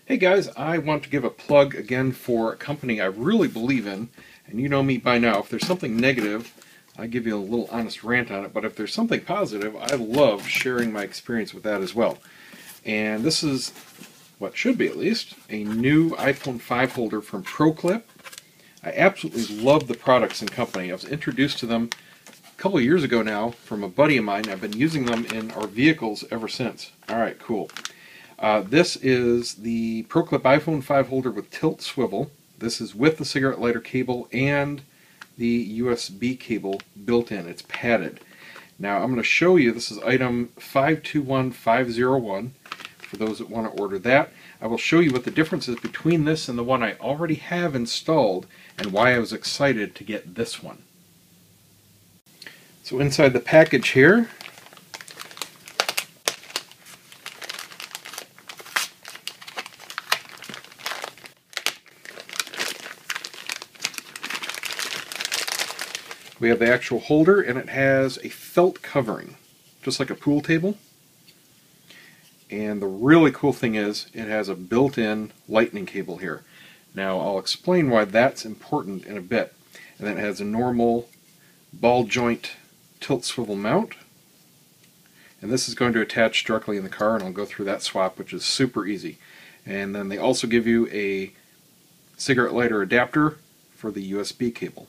Hey guys, I want to give a plug again for a company I really believe in, and you know me by now. If there's something negative, I give you a little honest rant on it, but if there's something positive, I love sharing my experience with that as well. And this is, what should be at least, a new iPhone 5 holder from ProClip. I absolutely love the products and company. I was introduced to them a couple of years ago now from a buddy of mine. I've been using them in our vehicles ever since. Alright, cool. This is the ProClip iPhone 5 holder with tilt swivel. This is with the cigarette lighter cable and the USB cable built in. It's padded. Now I'm going to show you, this is item 521501 for those that want to order that. I will show you what the difference is between this and the one I already have installed and why I was excited to get this one. So inside the package here, we have the actual holder, and it has a felt covering, just like a pool table. And the really cool thing is, it has a built-in lightning cable here. Now, I'll explain why that's important in a bit. And then it has a normal ball joint tilt swivel mount. And this is going to attach directly in the car, and I'll go through that swap, which is super easy. And then they also give you a cigarette lighter adapter for the USB cable.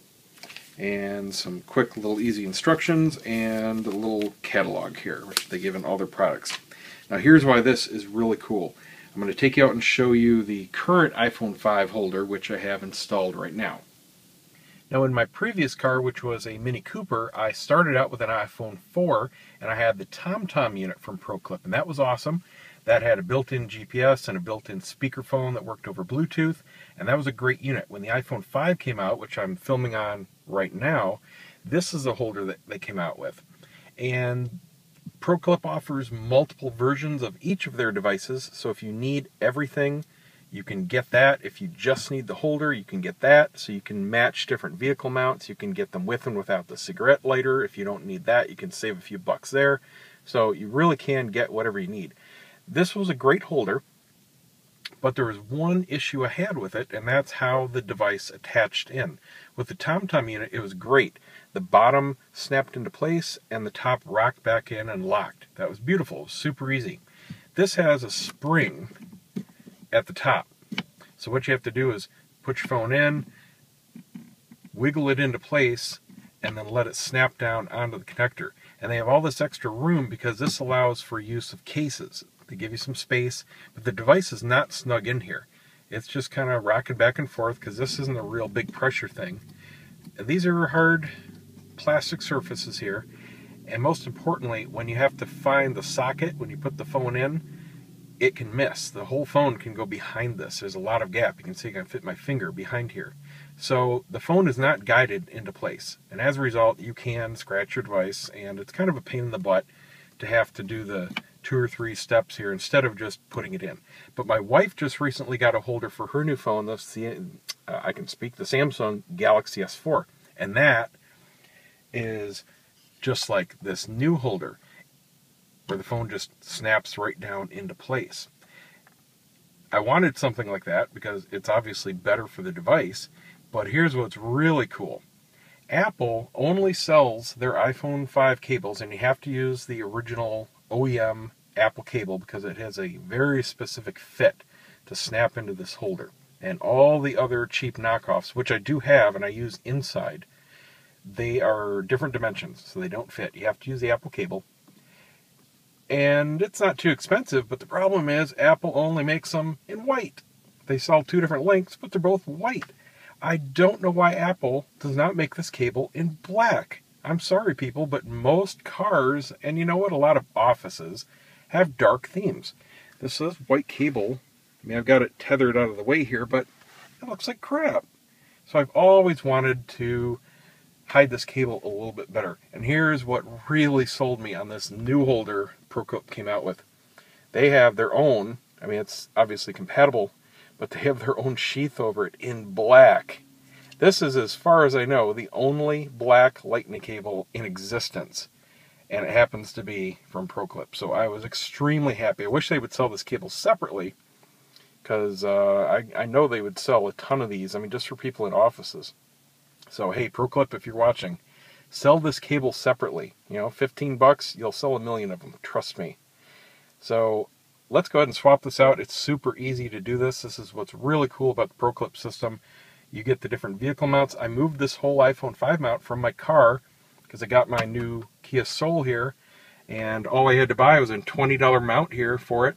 And some quick little easy instructions and a little catalog here, which they give in all their products. Now here's why this is really cool. I'm going to take you out and show you the current iPhone 5 holder, which I have installed right now. Now in my previous car, which was a Mini Cooper, I started out with an iPhone 4 and I had the TomTom unit from ProClip, and that was awesome. That had a built-in GPS and a built-in speakerphone that worked over Bluetooth, and that was a great unit. When the iPhone 5 came out, which I'm filming on right now, this is the holder that they came out with. And ProClip offers multiple versions of each of their devices, so if you need everything, you can get that. If you just need the holder, you can get that. So you can match different vehicle mounts. You can get them with and without the cigarette lighter. If you don't need that, you can save a few bucks there. So you really can get whatever you need. This was a great holder, but there was one issue I had with it, and that's how the device attached in. With the TomTom unit, it was great. The bottom snapped into place, and the top rocked back in and locked. That was beautiful. It was super easy. This has a spring at the top. So what you have to do is put your phone in, wiggle it into place, and then let it snap down onto the connector. And they have all this extra room because this allows for use of cases. They give you some space, but the device is not snug in here. It's just kind of rocking back and forth because this isn't a real big pressure thing. And these are hard plastic surfaces here. And most importantly, when you have to find the socket, when you put the phone in, it can miss. The whole phone can go behind this. There's a lot of gap. You can see I can fit my finger behind here. So the phone is not guided into place. And as a result, you can scratch your device, and it's kind of a pain in the butt to have to do the 2 or 3 steps here instead of just putting it in. But my wife just recently got a holder for her new phone, the Samsung Galaxy S4. And that is just like this new holder, where the phone just snaps right down into place. I wanted something like that because it's obviously better for the device, but here's what's really cool. Apple only sells their iPhone 5 cables, and you have to use the original OEM Apple cable because it has a very specific fit to snap into this holder. And all the other cheap knockoffs, which I do have and I use inside, they are different dimensions, so they don't fit. You have to use the Apple cable. And it's not too expensive, but the problem is Apple only makes them in white. They sell 2 different lengths, but they're both white. I don't know why Apple does not make this cable in black. I'm sorry, people, but most cars, and you know what, a lot of offices, have dark themes. This is white cable. I mean, I've got it tethered out of the way here, but it looks like crap. So I've always wanted to hide this cable a little bit better. And here's what really sold me on this new holder ProClip came out with. They have their own, I mean, it's obviously compatible, but they have their own sheath over it in black. This is, as far as I know, the only black lightning cable in existence. And it happens to be from ProClip. So I was extremely happy. I wish they would sell this cable separately, because I know they would sell a ton of these. I mean, just for people in offices. So hey, ProClip, if you're watching, sell this cable separately. You know, 15 bucks, you'll sell 1 million of them. Trust me. So let's go ahead and swap this out. It's super easy to do this. This is what's really cool about the ProClip system. You get the different vehicle mounts. I moved this whole iPhone 5 mount from my car because I got my new Kia Soul here, and all I had to buy was a $20 mount here for it,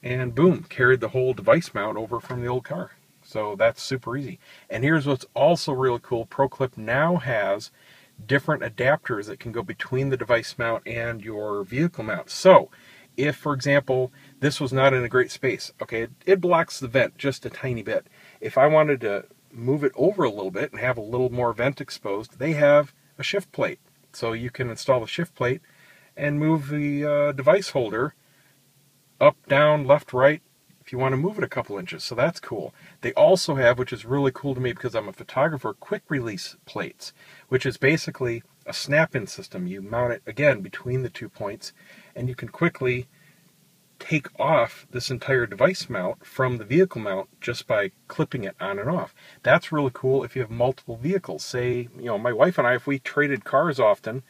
and boom, carried the whole device mount over from the old car. So that's super easy. And here's what's also really cool. ProClip now has different adapters that can go between the device mount and your vehicle mount. So if, for example, this was not in a great space, okay, it blocks the vent just a tiny bit. If I wanted to move it over a little bit and have a little more vent exposed, they have a shift plate. So you can install the shift plate and move the device holder up, down, left, right, if you want to move it a couple inches. So that's cool. They also have, which is really cool to me because I'm a photographer, quick release plates, which is basically a snap-in system. You mount it, again, between the 2 points, and you can quickly take off this entire device mount from the vehicle mount just by clipping it on and off. That's really cool if you have multiple vehicles. Say, you know, my wife and I, if we traded cars often,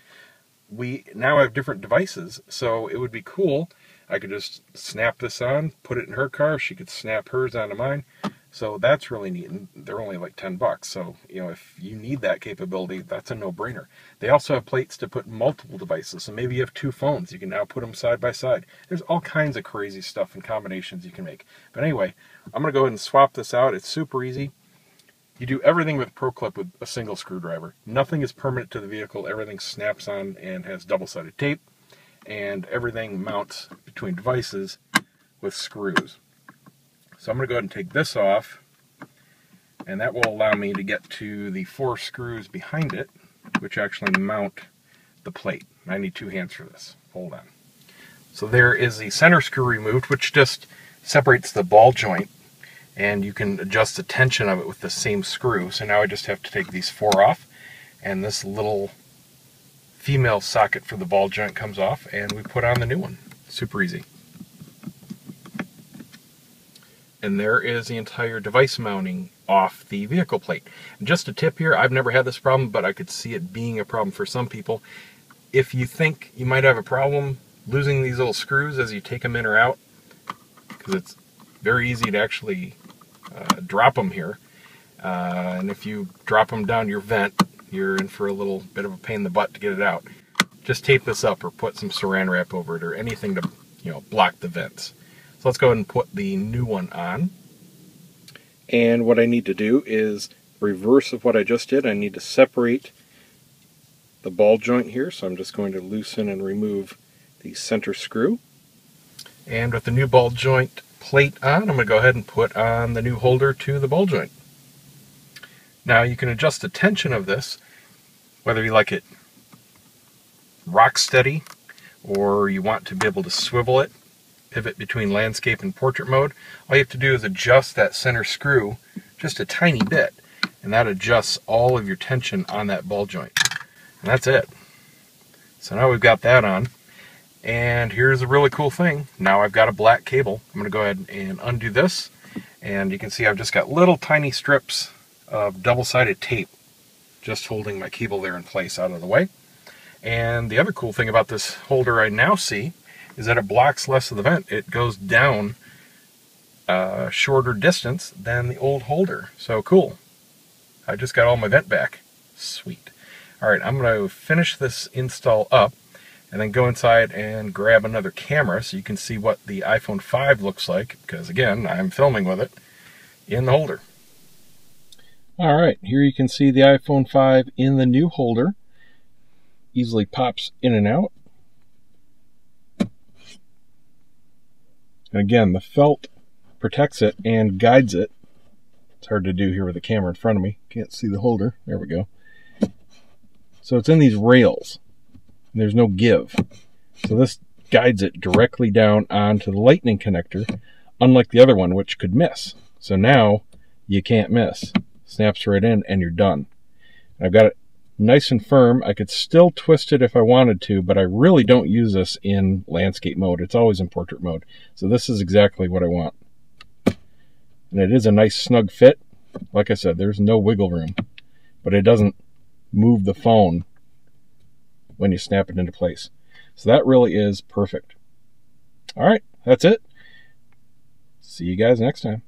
we now have different devices, so it would be cool. I could just snap this on, put it in her car, she could snap hers onto mine. So that's really neat, and they're only like 10 bucks. So, you know, if you need that capability, that's a no-brainer. They also have plates to put multiple devices. So maybe you have 2 phones. You can now put them side by side. There's all kinds of crazy stuff and combinations you can make. But anyway, I'm going to go ahead and swap this out. It's super easy. You do everything with ProClip with a single screwdriver. Nothing is permanent to the vehicle. Everything snaps on and has double-sided tape. And everything mounts between devices with screws. So I'm going to go ahead and take this off, and that will allow me to get to the 4 screws behind it, which actually mount the plate. I need 2 hands for this. Hold on. So there is the center screw removed, which just separates the ball joint, and you can adjust the tension of it with the same screw. So now I just have to take these 4 off, and this little female socket for the ball joint comes off, and we put on the new one. Super easy. And there is the entire device mounting off the vehicle plate. And just a tip here, I've never had this problem, but I could see it being a problem for some people. If you think you might have a problem losing these little screws as you take them in or out, because it's very easy to actually drop them here, and if you drop them down your vent, you're in for a little bit of a pain in the butt to get it out. Just tape this up or put some saran wrap over it or anything to, you know, block the vents. So let's go ahead and put the new one on. And what I need to do is reverse of what I just did. I need to separate the ball joint here. So I'm just going to loosen and remove the center screw. And with the new ball joint plate on, I'm going to go ahead and put on the new holder to the ball joint. Now you can adjust the tension of this, whether you like it rock steady or you want to be able to swivel it, pivot between landscape and portrait mode. All you have to do is adjust that center screw just a tiny bit, and that adjusts all of your tension on that ball joint. And that's it. So now we've got that on, and here's a really cool thing. Now I've got a black cable. I'm going to go ahead and undo this, and you can see I've just got little tiny strips of double-sided tape just holding my cable there in place out of the way. And the other cool thing about this holder I now see is that it blocks less of the vent. It goes down a shorter distance than the old holder. So cool. I just got all my vent back. Sweet. Alright, I'm going to finish this install up and then go inside and grab another camera so you can see what the iPhone 5 looks like, because again, I'm filming with it in the holder. Alright, here you can see the iPhone 5 in the new holder. Easily pops in and out. And again, the felt protects it and guides it. It's hard to do here with the camera in front of me. Can't see the holder. There we go. So it's in these rails. And there's no give. So this guides it directly down onto the lightning connector, unlike the other one, which could miss. So now you can't miss. Snaps right in and you're done. I've got it nice and firm. I could still twist it if I wanted to, but I really don't use this in landscape mode. It's always in portrait mode. So this is exactly what I want. And it is a nice snug fit. Like I said, there's no wiggle room, but it doesn't move the phone when you snap it into place. So that really is perfect. All right, that's it. See you guys next time.